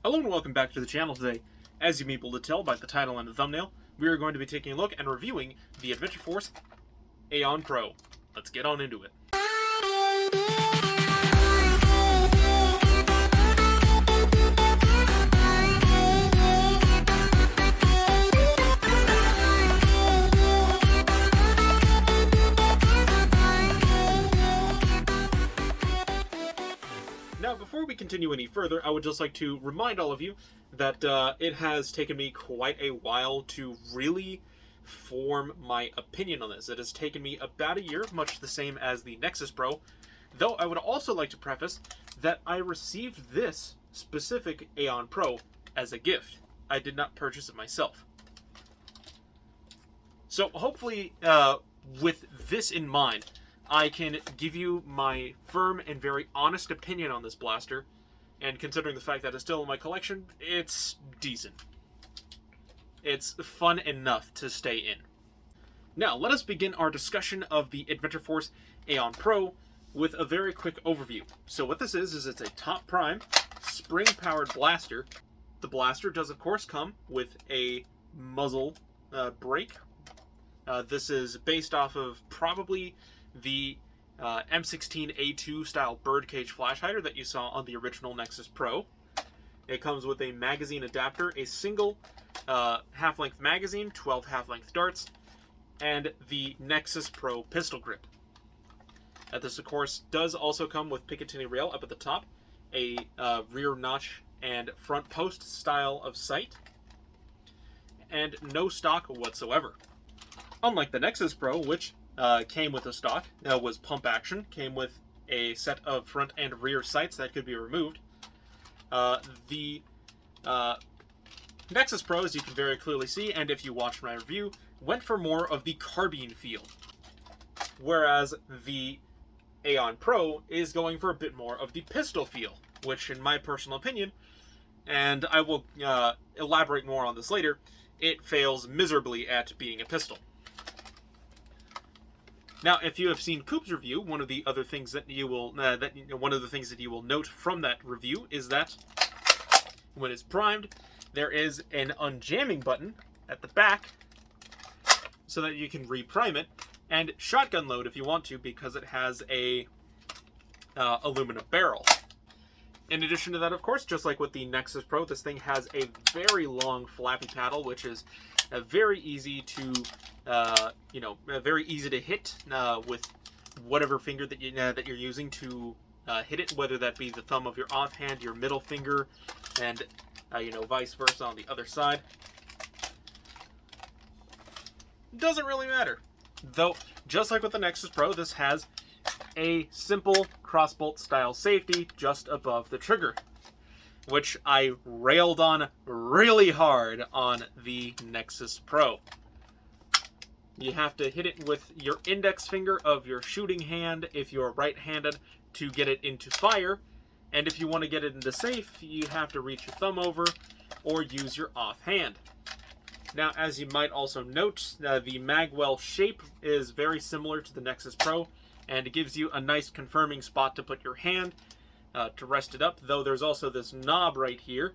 Hello and welcome back to the channel today. As you may be able to tell by the title and the thumbnail, we are going to be taking a look and reviewing the Adventure Force Aeon Pro. Let's get on into it. Now, before we continue any further, I would just like to remind all of you that it has taken me quite a while to really form my opinion on this. It has taken me about a year, much the same as the Nexus Pro, though I would also like to preface that I received this specific Aeon Pro as a gift. I did not purchase it myself. So hopefully, with this in mind, I can give you my firm and very honest opinion on this blaster, and considering the fact that it's still in my collection, it's decent. It's fun enough to stay in. Now, let us begin our discussion of the Adventure Force Aeon Pro with a very quick overview. So what this is it's a top prime, spring-powered blaster. The blaster does, of course, come with a muzzle brake. This is based off of probably the M16A2 style birdcage flash hider that you saw on the original Nexus Pro. It comes with a magazine adapter, a single half-length magazine, 12 half-length darts, and the Nexus Pro pistol grip. This, of course, does also come with Picatinny rail up at the top, a rear notch and front post style of sight, and no stock whatsoever. Unlike the Nexus Pro, which came with a stock, was pump action, came with a set of front and rear sights that could be removed. The Nexus Pro, as you can very clearly see, and if you watched my review, went for more of the carbine feel, whereas the Aeon Pro is going for a bit more of the pistol feel, which in my personal opinion, and I will elaborate more on this later, it fails miserably at being a pistol. Now, if you have seen Coop's review, one of the other things that you will note from that review is that when it's primed, there is an unjamming button at the back so that you can reprime it, and shotgun load if you want to, because it has a aluminum barrel. In addition to that, of course, just like with the Nexus Pro, this thing has a very long flappy paddle, which is very easy to very easy to hit with whatever finger that you're using to hit it, whether that be the thumb of your offhand, your middle finger, and vice versa on the other side. Doesn't really matter. Though, just like with the Nexus Pro, this has a simple crossbolt style safety just above the trigger, which I railed on really hard on the Nexus Pro. You have to hit it with your index finger of your shooting hand if you're right-handed to get it into fire, and if you want to get it into safe, you have to reach your thumb over or use your offhand. Now, as you might also note, the magwell shape is very similar to the Nexus Pro, and it gives you a nice confirming spot to put your hand to rest it up, though there's also this knob right here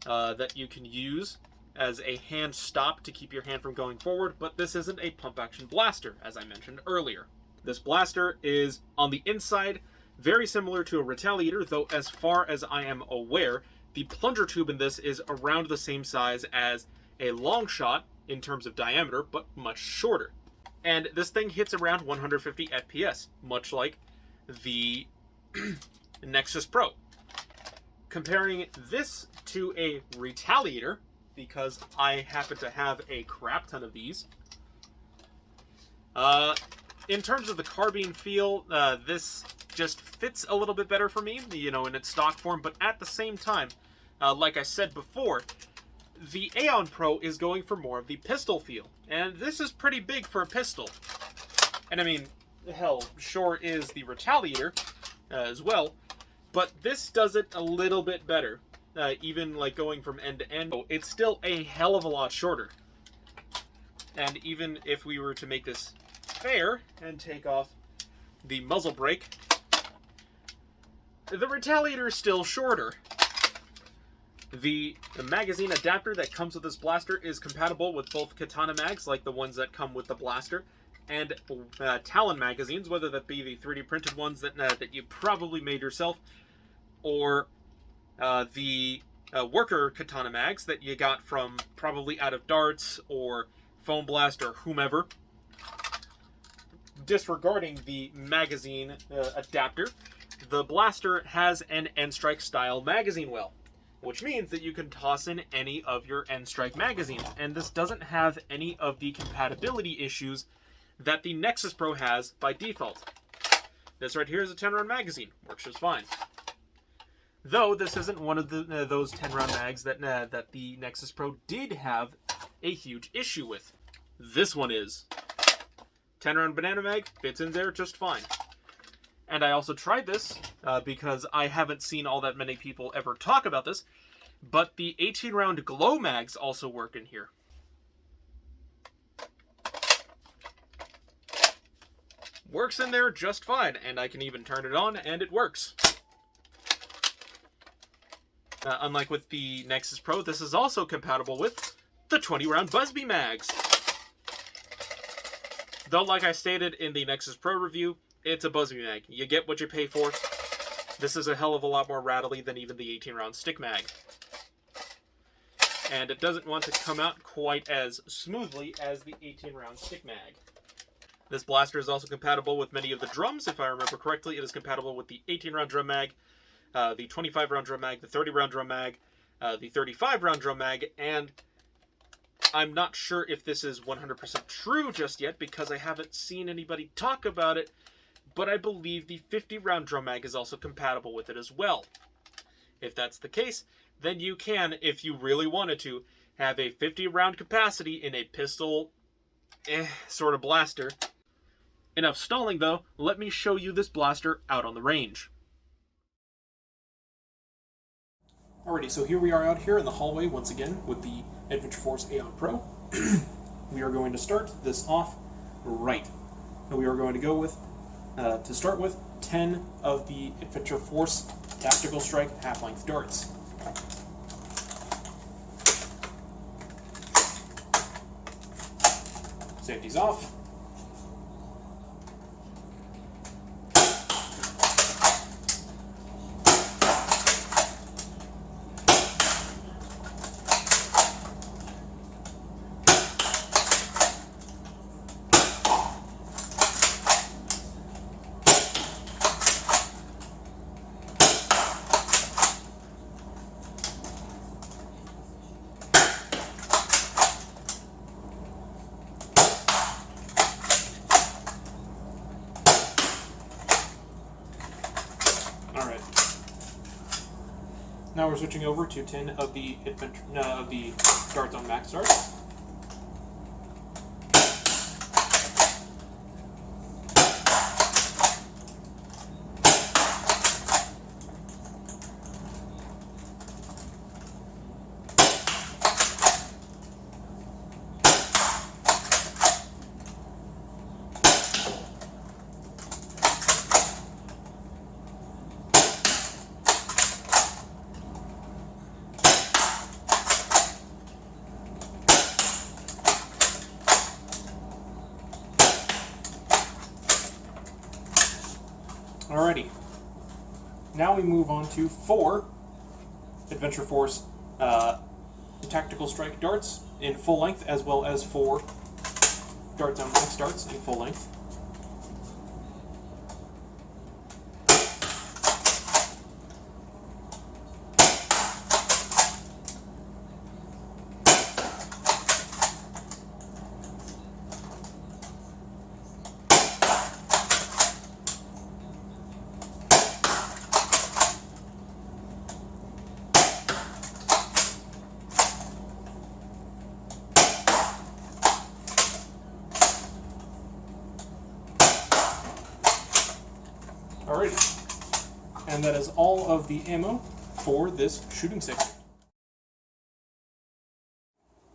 that you can use as a hand stop to keep your hand from going forward, but this isn't a pump action blaster, as I mentioned earlier. This blaster is, on the inside, very similar to a Retaliator, though as far as I am aware, the plunger tube in this is around the same size as a long shot in terms of diameter, but much shorter. And this thing hits around 150 FPS, much like the Nexus Pro. Comparing this to a Retaliator, because I happen to have a crap ton of these, in terms of the carbine feel, this just fits a little bit better for me, in its stock form, but at the same time, like I said before, the Aeon Pro is going for more of the pistol feel, and this is pretty big for a pistol. And I mean, hell, sure is the Retaliator as well, but this does it a little bit better. Even like going from end to end, it's still a hell of a lot shorter. And even if we were to make this fair and take off the muzzle brake, the Retaliator is still shorter. The magazine adapter that comes with this blaster is compatible with both katana mags, like the ones that come with the blaster, and Talon magazines, whether that be the 3D printed ones that you probably made yourself, or the worker katana mags that you got from probably Out of Darts or Foam Blast or whomever. Disregarding the magazine adapter, the blaster has an N-Strike style magazine well, which means that you can toss in any of your N-Strike magazines, and this doesn't have any of the compatibility issues that the Nexus Pro has by default. This right here is a 10-round magazine, works just fine. Though this isn't one of those 10-round mags that the Nexus Pro did have a huge issue with. This one is. 10-round banana mag fits in there just fine. And I also tried this because I haven't seen all that many people ever talk about this, but the 18-round glow mags also work in here. Works in there just fine, and I can even turn it on and it works. Unlike with the Nexus Pro, this is also compatible with the 20-round Busby mags. Though, like I stated in the Nexus Pro review, it's a Busby mag. You get what you pay for. This is a hell of a lot more rattly than even the 18-round stick mag. And it doesn't want to come out quite as smoothly as the 18-round stick mag. This blaster is also compatible with many of the drums. If I remember correctly, it is compatible with the 18-round drum mag, the 25-round drum mag, the 30-round drum mag, the 35-round drum mag, and I'm not sure if this is 100% true just yet because I haven't seen anybody talk about it, but I believe the 50-round drum mag is also compatible with it as well. If that's the case, then you can, if you really wanted to, have a 50-round capacity in a pistol sort of blaster. Enough stalling though, let me show you this blaster out on the range. Alrighty, so here we are out here in the hallway once again with the Adventure Force Aeon Pro. We are going to start this off right. And we are going to go with, to start with, 10 of the Adventure Force Tactical Strike half-length darts. Safety's off. Alright. Now we're switching over to 10 of the darts on max darts. Alrighty. Now we move on to 4 Adventure Force Tactical Strike darts in full length, as well as 4 darts on max darts in full length. Alrighty, and that is all of the ammo for this shooting section.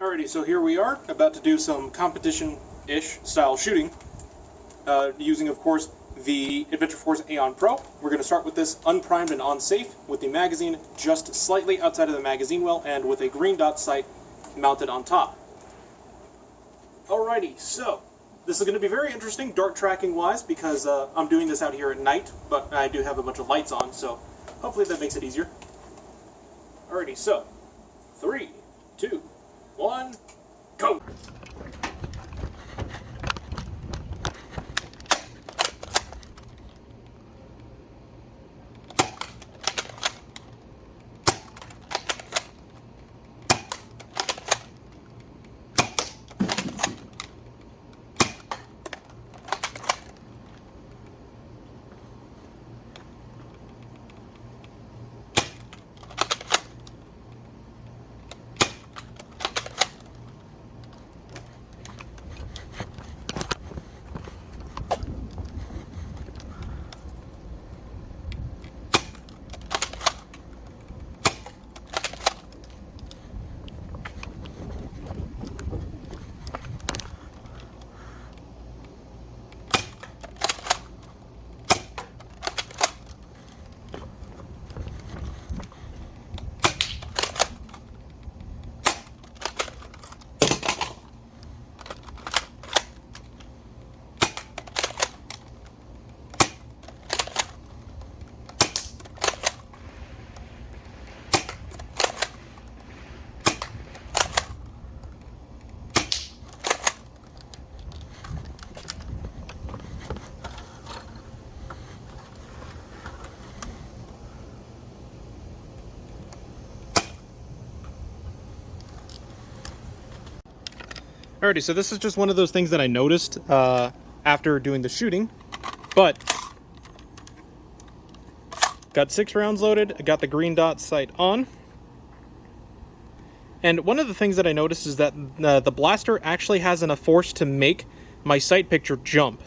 Alrighty, so here we are, about to do some competition-ish style shooting, using, of course, the Adventure Force Aeon Pro. We're going to start with this unprimed and on-safe, with the magazine just slightly outside of the magazine well, and with a green dot sight mounted on top. Alrighty, so this is going to be very interesting dart tracking wise, because I'm doing this out here at night, but I do have a bunch of lights on, so hopefully that makes it easier. Alrighty, so 3, 2, 1, go! Alrighty, so this is just one of those things that I noticed after doing the shooting, but got 6 rounds loaded, I got the green dot sight on, and one of the things that I noticed is that the blaster actually has enough force to make my sight picture jump.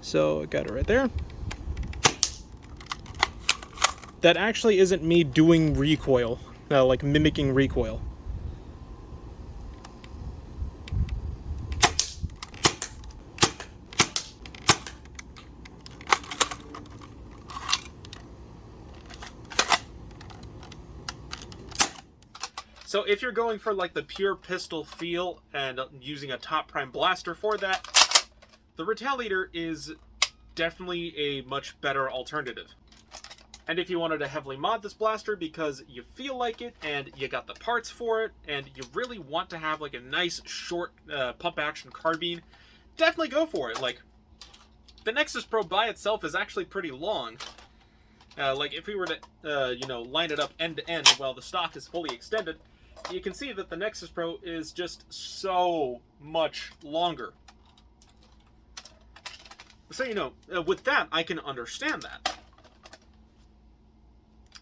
So I got it right there. That actually isn't me doing recoil, like mimicking recoil. So if you're going for like the pure pistol feel and using a top prime blaster for that, the Retaliator is definitely a much better alternative. And if you wanted to heavily mod this blaster because you feel like it and you got the parts for it and you really want to have like a nice short pump action carbine, definitely go for it. Like, the Nexus Pro by itself is actually pretty long. Like if we were to you know, line it up end to end while the stock is fully extended, you can see that the Nexus Pro is just so much longer. So, you know, with that, I can understand that.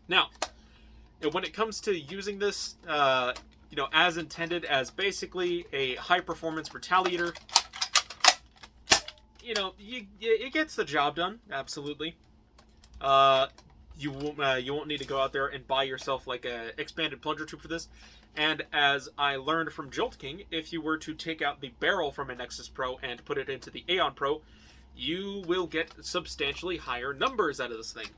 Now, when it comes to using this, you know, as intended as basically a high-performance Retaliator, you know, it gets the job done, absolutely. You won't need to go out there and buy yourself like a expanded plunger tube for this. And as I learned from Jolt King, if you were to take out the barrel from a Nexus Pro and put it into the Aeon Pro, you will get substantially higher numbers out of this thing.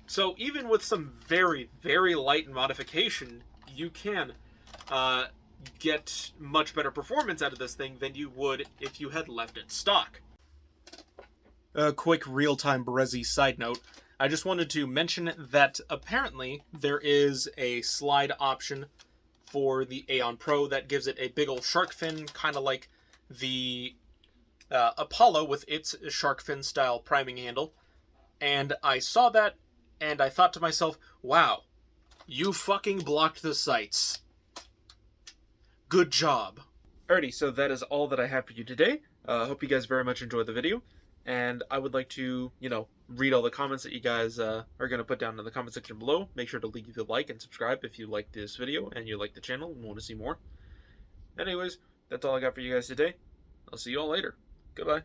So even with some very, very light modification, you can get much better performance out of this thing than you would if you had left it stock. A quick real-time Berezi side note. I just wanted to mention that apparently there is a slide option for the Aeon Pro that gives it a big old shark fin, kind of like the Apollo with its shark fin style priming handle. And I saw that and I thought to myself, wow, you fucking blocked the sights. Good job. Alrighty, so that is all that I have for you today. Hope you guys very much enjoyed the video. And I would like to, you know, read all the comments that you guys are going to put down in the comment section below. Make sure to leave a like and subscribe if you like this video and you like the channel and want to see more. Anyways, that's all I got for you guys today. I'll see you all later. Goodbye.